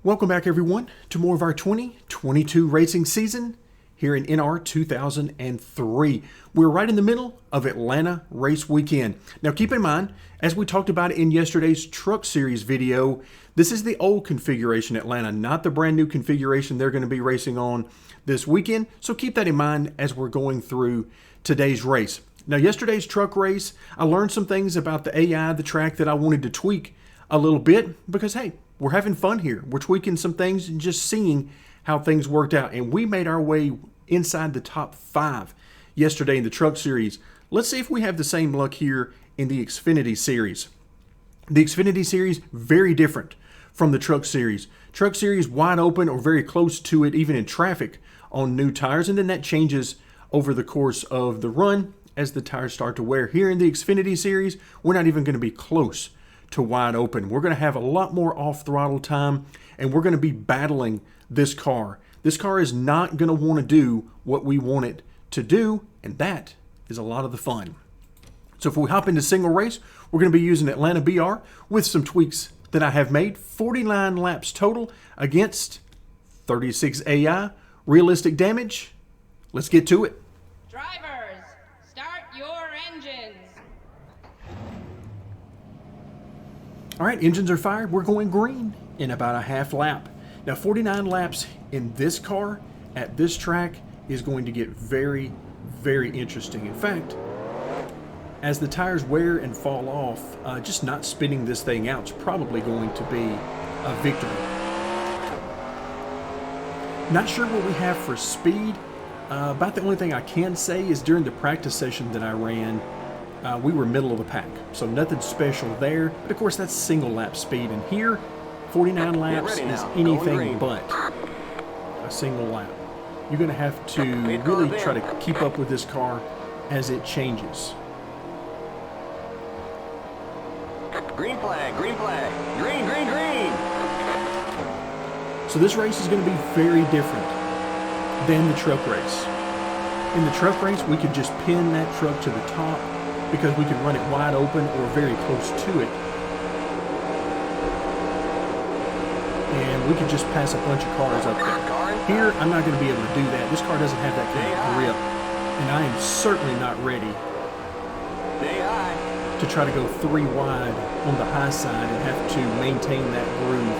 Welcome back, everyone, to more of our 2022 racing season here in NR 2003. We're right in the middle of Atlanta race weekend. Now, keep in mind, as we talked about in yesterday's Truck Series video, this is the old configuration Atlanta, not the brand new configuration they're going to be racing on this weekend. So keep that in mind as we're going through today's race. Now, yesterday's truck race, I learned some things about the AI, the track that I wanted to tweak a little bit because, hey, we're having fun here. We're tweaking some things and just seeing how things worked out. And we made our way inside the top 5 yesterday in the Truck Series. Let's see if we have the same luck here in the Xfinity Series. The Xfinity Series, very different from the Truck Series. Truck Series wide open or very close to it, even in traffic on new tires. And then that changes over the course of the run as the tires start to wear. Here in the Xfinity Series, we're not even going to be close to wide open. We're going to have a lot more off-throttle time, and we're going to be battling this car. This car is not going to want to do what we want it to do, and that is a lot of the fun. So if we hop into single race, we're going to be using Atlanta BR with some tweaks that I have made. 49 laps total against 36 AI. Realistic damage. Let's get to it. Drivers, start your engines. All right, engines are fired. We're going green in about a half lap. Now, 49 laps in this car at this track is going to get very, very interesting. In fact, as the tires wear and fall off, just not spinning this thing out is probably going to be a victory. Not sure what we have for speed. About the only thing I can say is during the practice session that I ran, we were middle of the pack, so nothing special there. But of course, that's single lap speed, and here, 49 laps is anything but a single lap. You're going to have to really try to keep up with this car as it changes. Green flag, green flag, green, green, green. So this race is going to be very different than the truck race. In the truck race, we could just pin that truck to the top because we could run it wide open or very close to it. And we could just pass a bunch of cars up there. Here, I'm not going to be able to do that. This car doesn't have that kind of grip. And I am certainly not ready to try to go 3 wide on the high side and have to maintain that groove.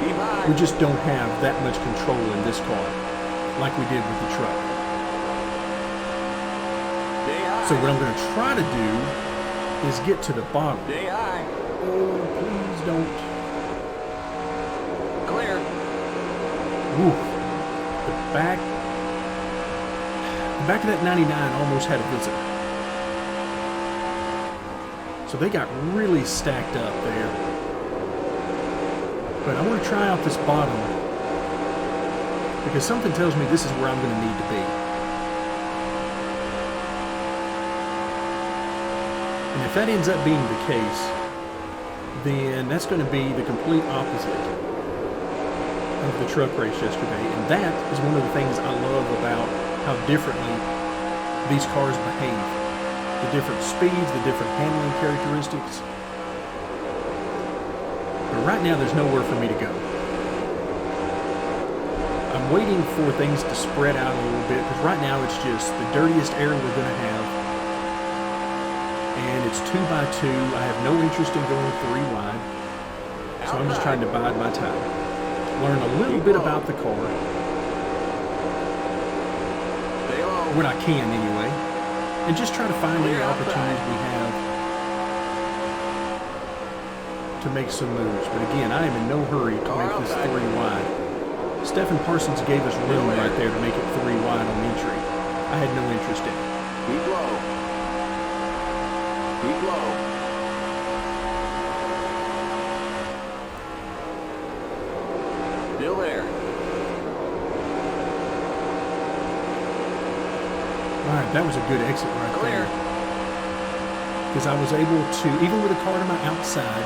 We just don't have that much control in this car like we did with the truck. So what I'm going to try to do is get to the bottom. Oh, please don't. Clear. Ooh. The back of that 99 almost had a visitor. So they got really stacked up there. But I want to try out this bottom because something tells me this is where I'm going to need to be. And if that ends up being the case, then that's going to be the complete opposite of the truck race yesterday. And that is one of the things I love about how differently these cars behave. The different speeds, the different handling characteristics. But right now, there's nowhere for me to go. I'm waiting for things to spread out a little bit, because right now it's just the dirtiest air we're going to have. And it's 2 by 2. I have no interest in going 3 wide. So I'm just trying to bide my time. Learn a little bit about the car. When I can, anyway. And just try to find any opportunities we have to make some moves. But again, I am in no hurry to make this 3 wide. Stephen Parsons gave us room right there to make it 3 wide on entry. I had no interest in it. Keep low. Keep low. Still there. Alright, that was a good exit right there. Because I was able to, even with the car to my outside,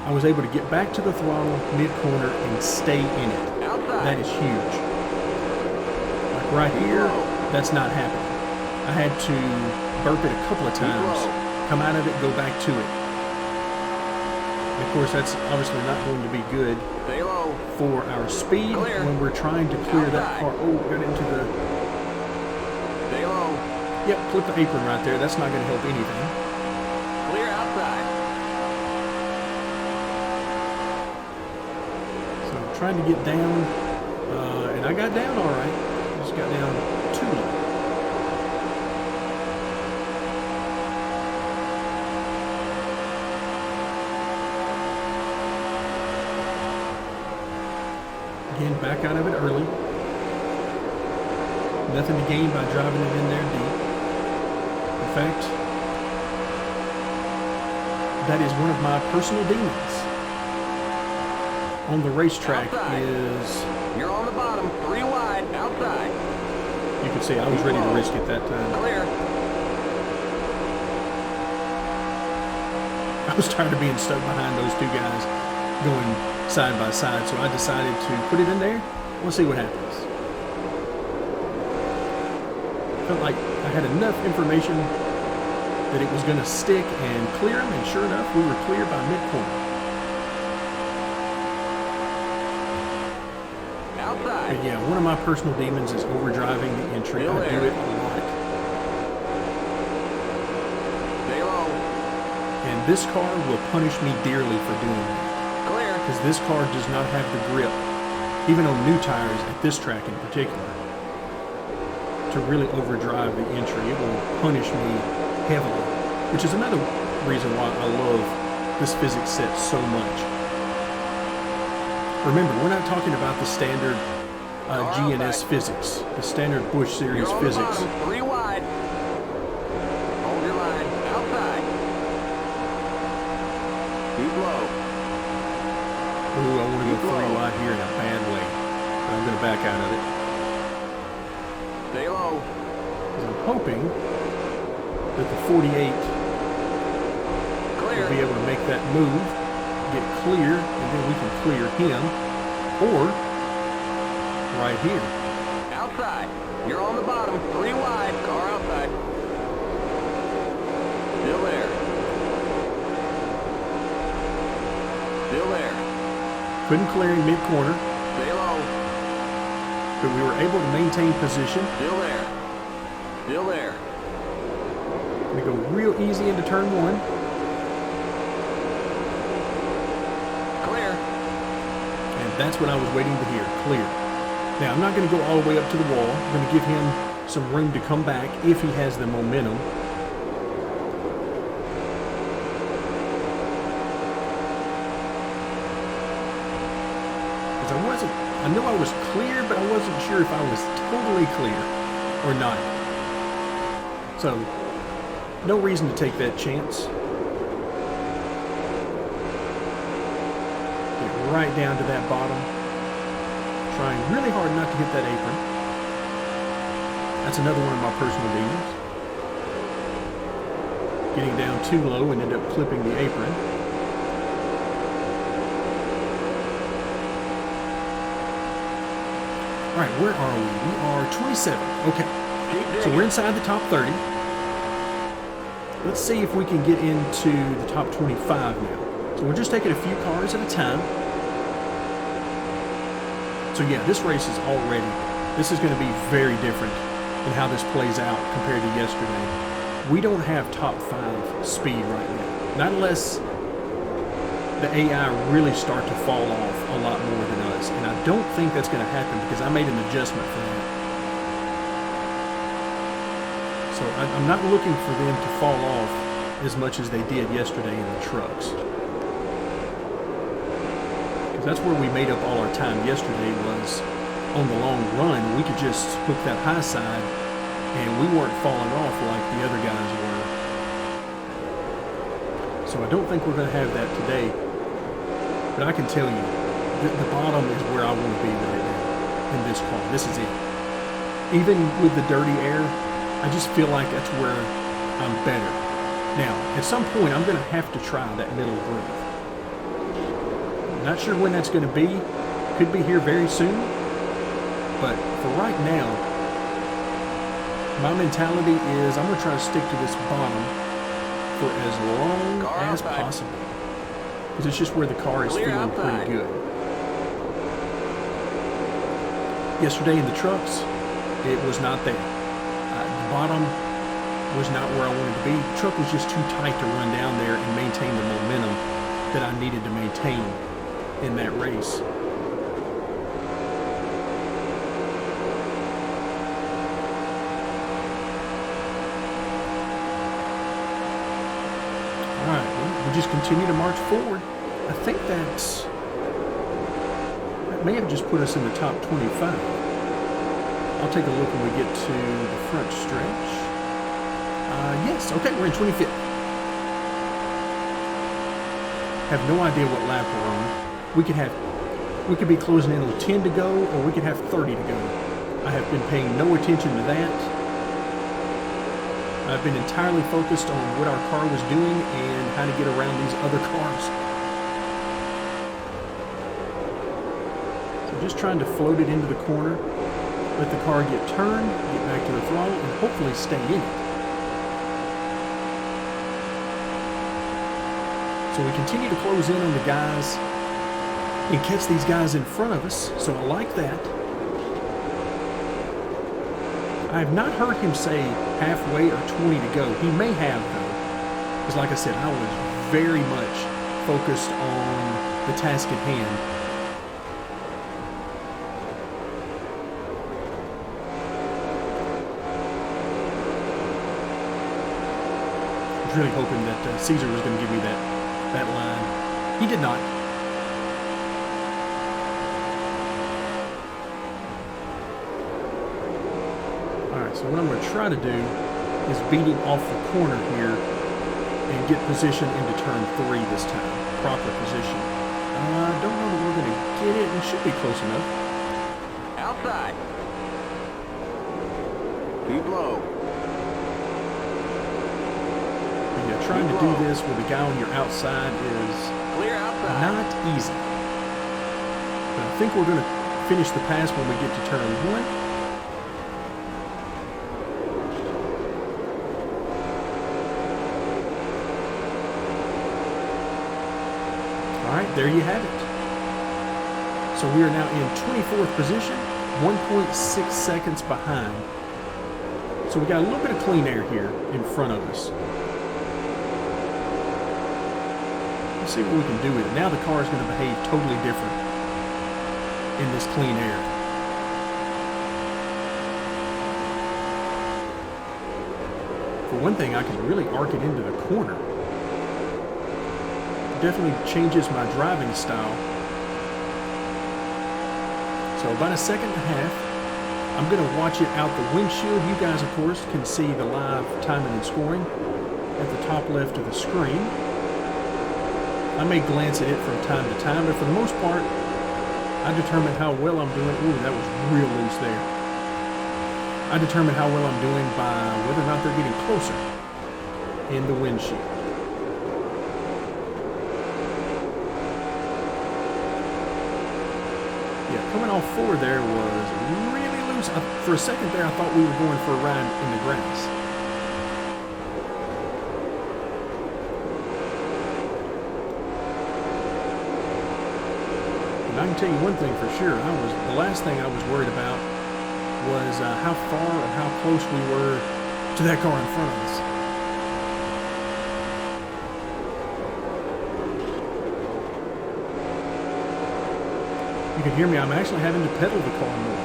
I was able to get back to the throttle mid-corner and stay in it. That is huge. Like right here, that's not happening. I had to burp it a couple of times, come out of it, go back to it. Of course, that's obviously not going to be good Stay low. for our speed Clear. when we're trying to clear that car. Oh, got into the... Stay low. Yep, clip the apron right there. That's not going to help anything. Clear outside. So I'm trying to get down, and I got down all right. Just got down too low. Again, back out of it early. Nothing to gain by driving it in there deep. In fact, that is one of my personal demons on the racetrack. Outside. Is You're on the bottom. 3 wide. Outside. you can see I was ready to risk it that time. Clear. I was tired of being stuck behind those two guys going side by side, so I decided to put it in there. We'll see what happens. Felt like I had enough information that it was going to stick and clear them, and sure enough, we were clear by mid-corner. Outside. But yeah, one of my personal demons is overdriving the entry. Still I do there. it a lot. Stay low. And this car will punish me dearly for doing that. Clear. Because this car does not have the grip, even on new tires at this track in particular, to really overdrive the entry. It will punish me heavily, which is another reason why I love this physics set so much. Remember, we're not talking about the standard GNS physics, the standard Busch Series You're on the physics. bottom. 3 wide. Hold your line. Outside. Keep low. Ooh, I want to go 3 wide here in a bad way. But I'm going to back out of it. Stay low. 'Cause I'm hoping that the 48 Clear. will be able to make that move, get clear, and then we can clear him, or right here. Outside. You're on the bottom. 3 wide. Car outside. Still there. Still there. Couldn't clear in mid-corner, Stay low. but we were able to maintain position. Still there. Still there. We go real easy into turn 1. Clear. And that's what I was waiting to hear, clear. Now, I'm not going to go all the way up to the wall. I'm going to give him some room to come back if he has the momentum. Because I knew I was clear, but I wasn't sure if I was totally clear or not. So, no reason to take that chance. Get right down to that bottom. Trying really hard not to hit that apron. That's another one of my personal demons. Getting down too low and end up clipping the apron. All right, where are we? We are 27. Okay, so we're inside the top 30. Let's see if we can get into the top 25 now. So we're just taking a few cars at a time. So yeah, this race is this is going to be very different in how this plays out compared to yesterday. We don't have top 5 speed right now. Not unless the AI really start to fall off a lot more than us. And I don't think that's going to happen because I made an adjustment for that. So I'm not looking for them to fall off as much as they did yesterday in the trucks. That's where we made up all our time yesterday, was on the long run. We could just hook that high side and we weren't falling off like the other guys were. So I don't think we're going to have that today. But I can tell you, the bottom is where I want to be right now in this car. This is it. Even with the dirty air, I just feel like that's where I'm better. Now, at some point, I'm going to have to try that middle groove. Not sure when that's going to be. Could be here very soon. But for right now, my mentality is I'm going to try to stick to this bottom for as long as possible. because it's just where the car is Clear feeling outside. pretty good. Yesterday in the trucks, it was not there. The bottom was not where I wanted to be. The truck was just too tight to run down there and maintain the momentum that I needed to maintain in that race. All right, well, we just continue to march forward. I think that may have just put us in the top 25. I'll take a look when we get to the front stretch. Yes, okay, we're in 25th. Have no idea what lap we're on. We could be closing in on 10 to go, or we could have 30 to go. I have been paying no attention to that. I've been entirely focused on what our car was doing and how to get around these other cars. So just trying to float it into the corner, let the car get turned, get back to the throttle, and hopefully stay in it. So we continue to close in on the guys and catch these guys in front of us, so I like that. I have not heard him say halfway or 20 to go. He may have, though, because like I said, I was very much focused on the task at hand. I was really hoping that Caesar was going to give me that line. He did not. Alright, so what I'm going to try to do is beat him off the corner here and get position into turn 3 this time. Proper position. I don't know that we're going to get it. We should be close enough. Outside. Keep low. Trying to do this with a guy on your outside is Clear outside. not easy. But I think we're going to finish the pass when we get to turn 1. All right, there you have it. So we are now in 24th position, 1.6 seconds behind. So we got a little bit of clean air here in front of us. Let's see what we can do with it. Now the car is going to behave totally different in this clean air. For one thing, I can really arc it into the corner. Definitely changes my driving style. So about a second and a half. I'm going to watch it out the windshield. You guys, of course, can see the live timing and scoring at the top left of the screen. I may glance at it from time to time, but for the most part, I determine how well I'm doing. Ooh, that was real loose there. I determine how well I'm doing by whether or not they're getting closer in the windshield. Yeah, coming off forward there was really loose. For a second there, I thought we were going for a ride in the grass. I can tell you one thing for sure. The last thing I was worried about was how far or how close we were to that car in front of us. You can hear me. I'm actually having to pedal the car more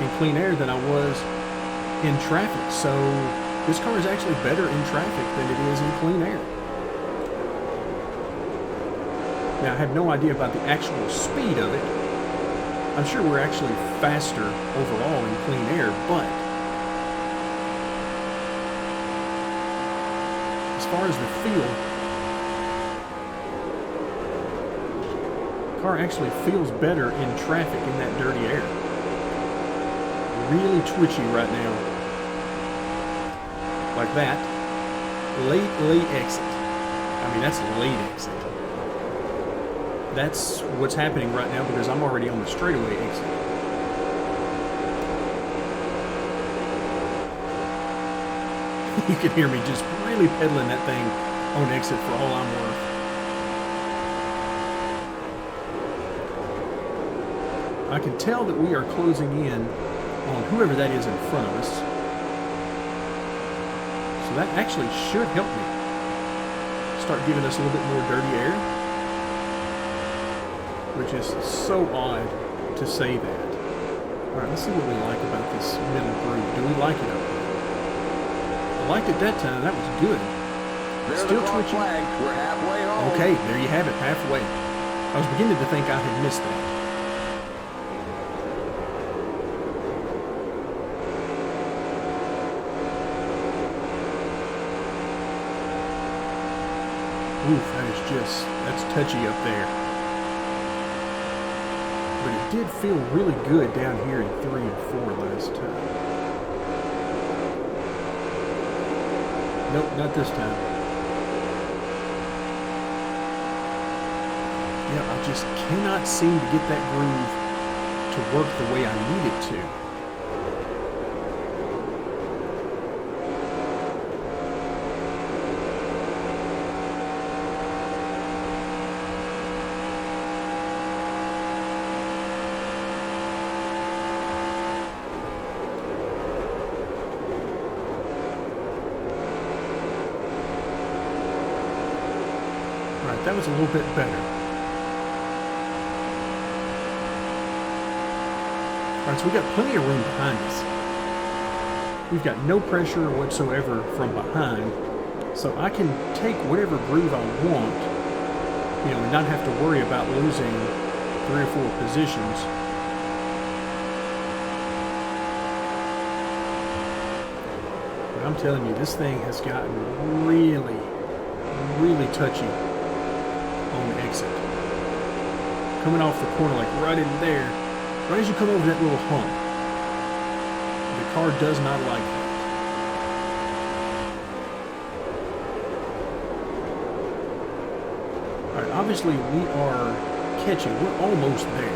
in clean air than I was in traffic. So this car is actually better in traffic than it is in clean air. Now, I have no idea about the actual speed of it. I'm sure we're actually faster overall in clean air, but as far as the feel, the car actually feels better in traffic in that dirty air. Really twitchy right now. Like that. Late exit. I mean, that's late exit. That's what's happening right now because I'm already on the straightaway exit. You can hear me just really pedaling that thing on exit for all I'm worth. I can tell that we are closing in on whoever that is in front of us. So that actually should help me start giving us a little bit more dirty air, which is so odd to say that. All right, let's see what we like about this middle groove. Do we like it up there? I liked it that time. That was good. There's Still the twitching. flag. We're halfway home. Okay, there you have it, halfway. I was beginning to think I had missed that. Oof, that's touchy up there. But it did feel really good down here in 3 and 4 last time. Nope, not this time. Yeah, I just cannot seem to get that groove to work the way I need it to. That was a little bit better. Alright, so we got plenty of room behind us. We've got no pressure whatsoever from behind, so I can take whatever groove I want, and not have to worry about losing 3 or 4 positions. But I'm telling you, this thing has gotten really, really touchy on exit. Coming off the corner, like right in there, right as you come over that little hump, the car does not like that. Alright, obviously we are catching. We're almost there.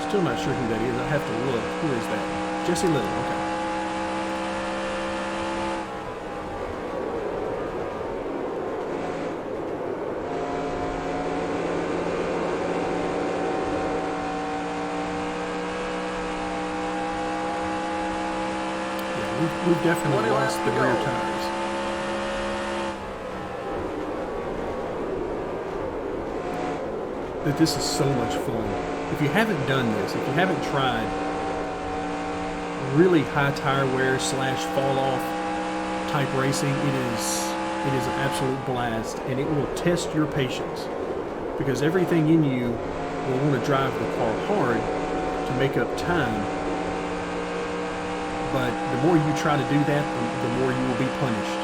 Still not sure who that is. I have to look. Who is that? Jesse Little. Okay. We've definitely lost the rear tires. But this is so much fun. If you haven't done this, if you haven't tried really high tire wear / fall off type racing, it is an absolute blast, and it will test your patience, because everything in you will want to drive the car hard to make up time. But the more you try to do that, the more you will be punished.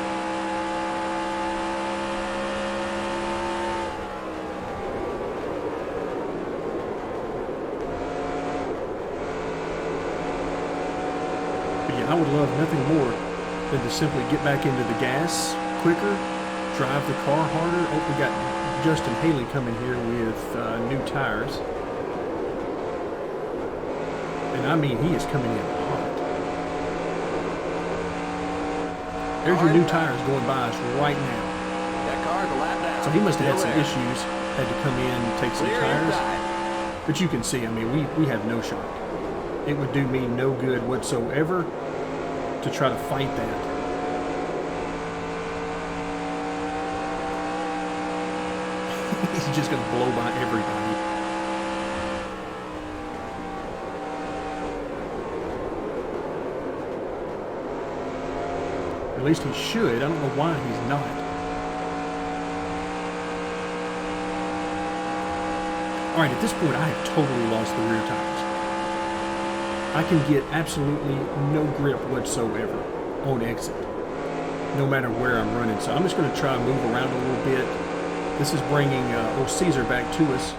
But yeah, I would love nothing more than to simply get back into the gas quicker, drive the car harder. Oh, we got Justin Haley coming here with new tires. And I mean, he is coming in hot. There's your new tires going by us right now. That car's a lap down. So he must have had some issues, had to come in and take some tires. But you can see, I mean, we have no shot. It would do me no good whatsoever to try to fight that. He's just going to blow by everybody. At least he should. I don't know why he's not. Alright, at this point I have totally lost the rear tires. I can get absolutely no grip whatsoever on exit, no matter where I'm running. So I'm just going to try and move around a little bit. This is bringing old Caesar back to us.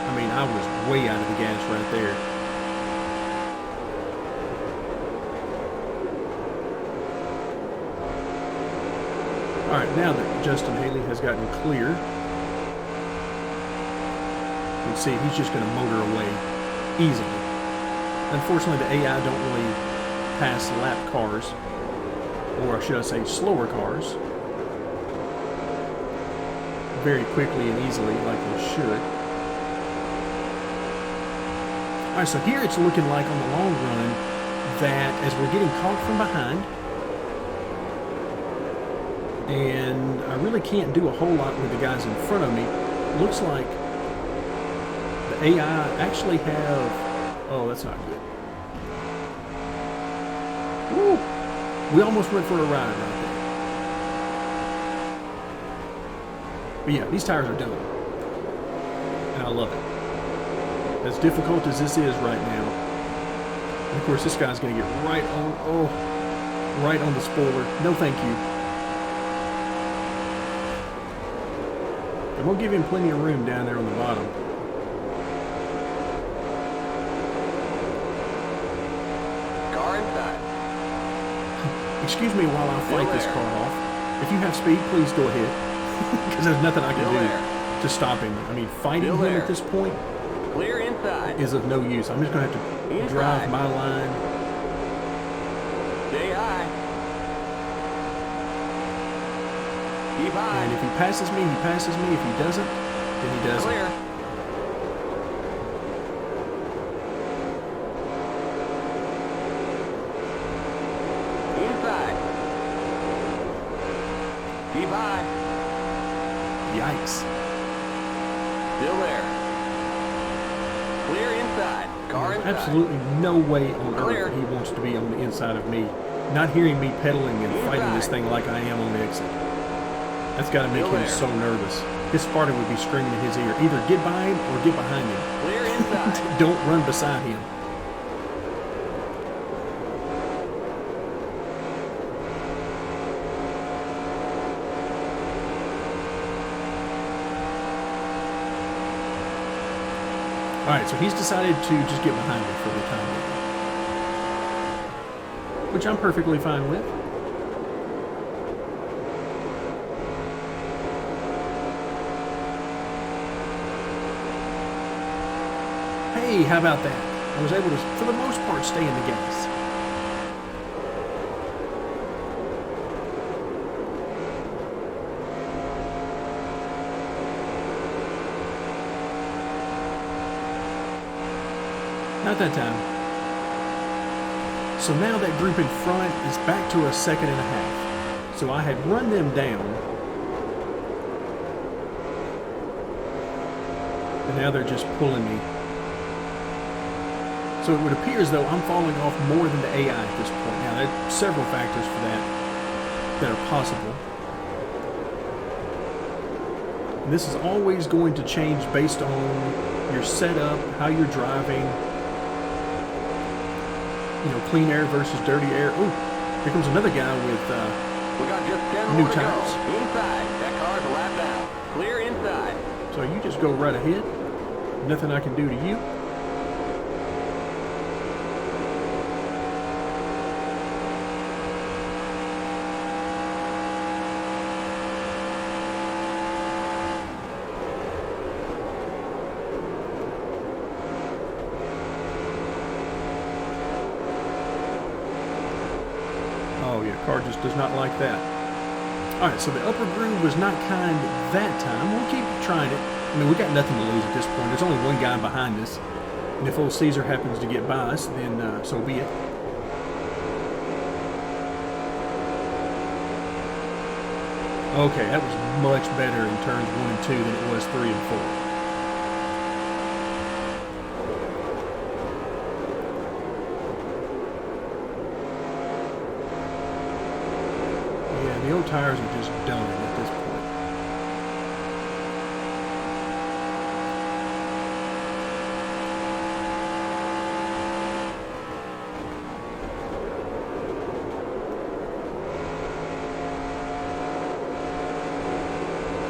I mean, I was way out of the gas right there. Alright, now that Justin Haley has gotten clear, you can see he's just going to motor away easily. Unfortunately, the AI don't really pass lap cars, or should I say slower cars, very quickly and easily like they should. All right, so here it's looking like on the long run that as we're getting caught from behind, and I really can't do a whole lot with the guys in front of me. Looks like the AI actually have... Oh, that's not good. Woo! We almost went for a ride right there. But yeah, these tires are done. And I love it. As difficult as this is right now. And of course, this guy's going to get right on the spoiler. No thank you. And we'll give him plenty of room down there on the bottom. Car inside. Excuse me while I fight this car off. If you have speed, please go ahead. Because there's nothing I can do to stop him. I mean, fighting him at this point Clear inside. is of no use. I'm just going to have to drive my line. Stay high. Keep high. And if he passes me, he passes me. If he doesn't, then he doesn't. Clear. Inside. Keep high. Yikes. Still there. Clear inside. Car inside. Absolutely no way on Clear. earth that he wants to be on the inside of me. Not hearing me pedaling and fighting this thing like I am on the exit. That's got to make him so nervous. His Spartan would be screaming in his ear, either get by him or get behind him. Clear inside. Don't run beside him. Alright, so he's decided to just get behind me for the time being. Which I'm perfectly fine with. Hey, how about that? I was able to, for the most part, stay in the gas. Not that time. So now that group in front is back to a second and a half. So I had run them down. And now they're just pulling me. So it would appear as though I'm falling off more than the AI at this point. Now, there are several factors for that are possible. And this is always going to change based on your setup, how you're driving, you know, clean air versus dirty air. Oh, here comes another guy with We got just 10 new more to go. tires. Inside. That car's a lap down. Clear inside. So you just go right ahead. Nothing I can do to you. Oh yeah, car just does not like that. Alright, so the upper groove was not kind that time. We'll keep trying it. I mean, we got nothing to lose at this point. There's only one guy behind us. And if old Caesar happens to get by us, then so be it. Okay, that was much better in turns 1 and 2 than it was 3 and 4. The old tires are just done at this point.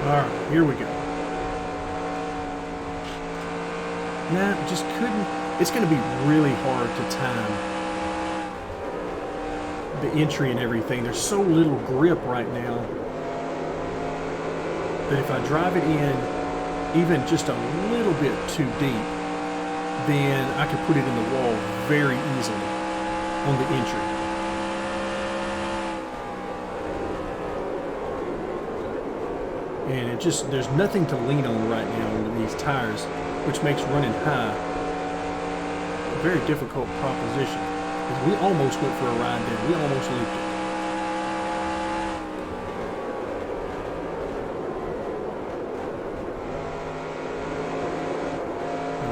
Alright, here we go. Nah, just couldn't. It's going to be really hard to time the entry and everything. There's so little grip right now that if I drive it in even just a little bit too deep, then I could put it in the wall very easily on the entry. And it just, there's nothing to lean on right now with these tires, which makes running high a very difficult proposition. Because we almost went for a ride there. We almost looped it.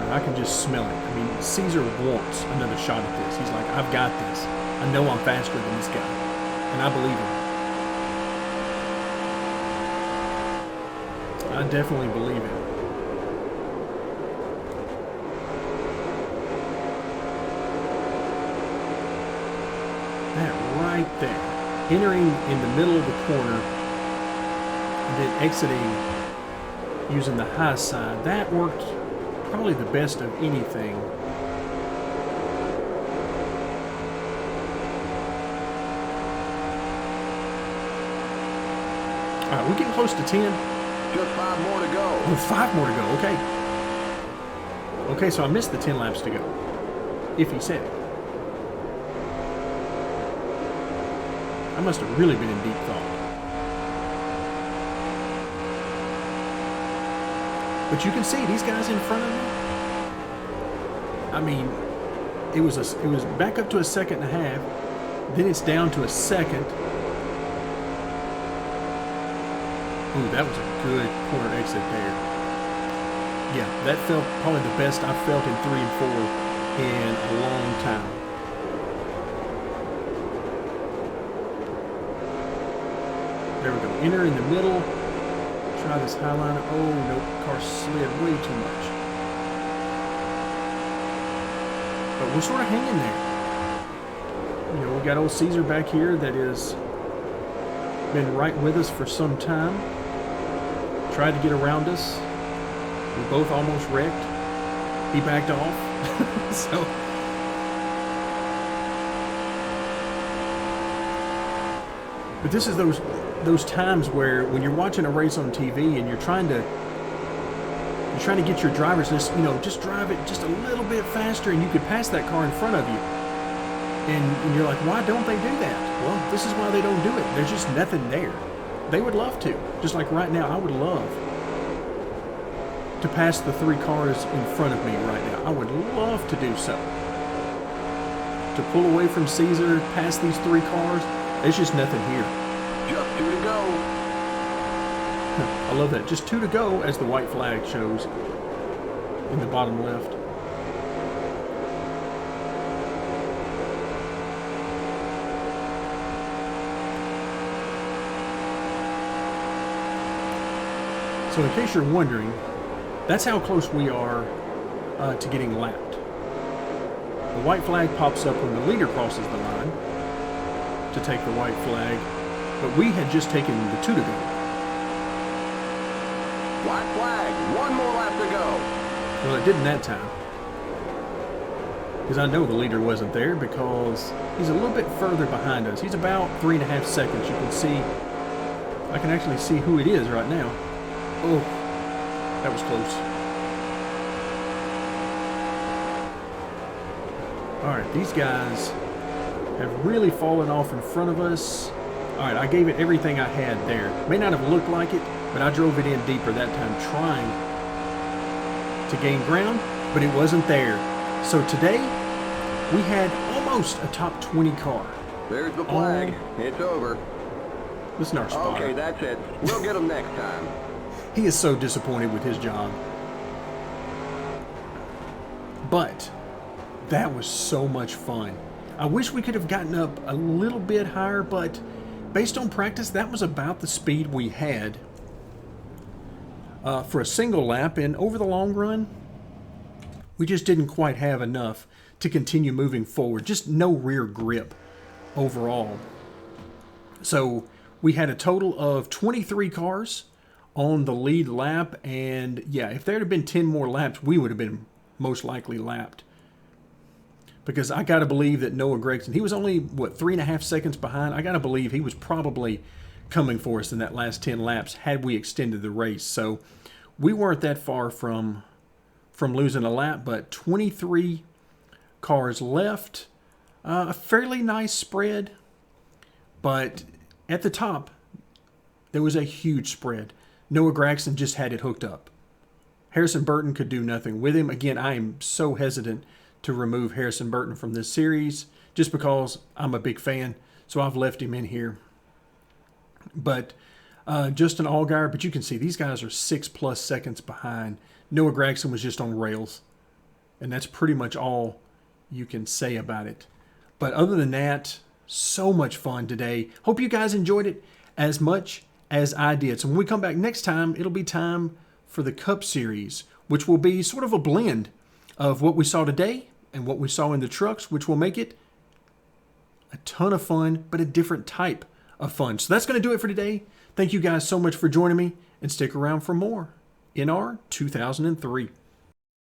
I can just smell it. I mean, Caesar wants another shot at this. He's like, I've got this. I know I'm faster than this guy. And I believe him. I definitely believe him. That right there. Entering in the middle of the corner and then exiting using the high side. That worked probably the best of anything. All right, we're getting close to 10. Just 5 more to go. Oh, 5 more to go, okay. Okay, so I missed the 10 laps to go, if he said it. I must have really been in deep thought. But you can see these guys in front of me. I mean, it was back up to a second and a half. Then it's down to a second. Ooh, that was a good corner exit there. Yeah, that felt probably the best I've felt in 3 and 4 in a long time. There we go. Enter in the middle. Try this high line. Oh, no. Car slid way too much. But we're sort of hanging there. You know, we got old Caesar back here that has been right with us for some time. Tried to get around us. We both almost wrecked. He backed off. So... But this is those times where when you're watching a race on TV and you're trying to get your drivers just drive it just a little bit faster and you could pass that car in front of you. And you're like, why don't they do that? Well, this is why they don't do it. There's just nothing there. They would love to. Just like right now, I would love to pass the 3 cars in front of me right now. I would love to do so. To pull away from Caesar, pass these 3 cars. There's just nothing here. Just 2 to go. I love that. Just 2 to go as the white flag shows in the bottom left. So in case you're wondering, that's how close we are to getting lapped. The white flag pops up when the leader crosses the line to take the white flag, but we had just taken the 2 to go. White flag, 1 more lap to go. Well, it didn't that time. Because I know the leader wasn't there because he's a little bit further behind us. He's about 3.5 seconds. You can see, I can actually see who it is right now. Oh, that was close. All right, these guys have really fallen off in front of us. All right, I gave it everything I had there. May not have looked like it, but I drove it in deeper that time trying to gain ground, but it wasn't there. So today, we had almost a top 20 car. There's the flag. It's over. Listen to our spotter. Okay, that's it. We'll get them next time. He is so disappointed with his job. But that was so much fun. I wish we could have gotten up a little bit higher, but based on practice, that was about the speed we had for a single lap. And over the long run, we just didn't quite have enough to continue moving forward. Just no rear grip overall. So we had a total of 23 cars on the lead lap. And yeah, if there had been 10 more laps, we would have been most likely lapped. Because I got to believe that Noah Gragson, he was only, 3.5 seconds behind? I got to believe he was probably coming for us in that last 10 laps had we extended the race. So we weren't that far from losing a lap, but 23 cars left. A fairly nice spread, but at the top, there was a huge spread. Noah Gragson just had it hooked up. Harrison Burton could do nothing with him. Again, I am so hesitant to remove Harrison Burton from this series just because I'm a big fan. So I've left him in here. But Justin Allgaier, but you can see these guys are 6+ seconds behind. Noah Gragson was just on rails. And that's pretty much all you can say about it. But other than that, so much fun today. Hope you guys enjoyed it as much as I did. So when we come back next time, it'll be time for the Cup Series, which will be sort of a blend of what we saw today and what we saw in the trucks, which will make it a ton of fun, but a different type of fun. So that's going to do it for today. Thank you guys so much for joining me, and stick around for more NR 2003.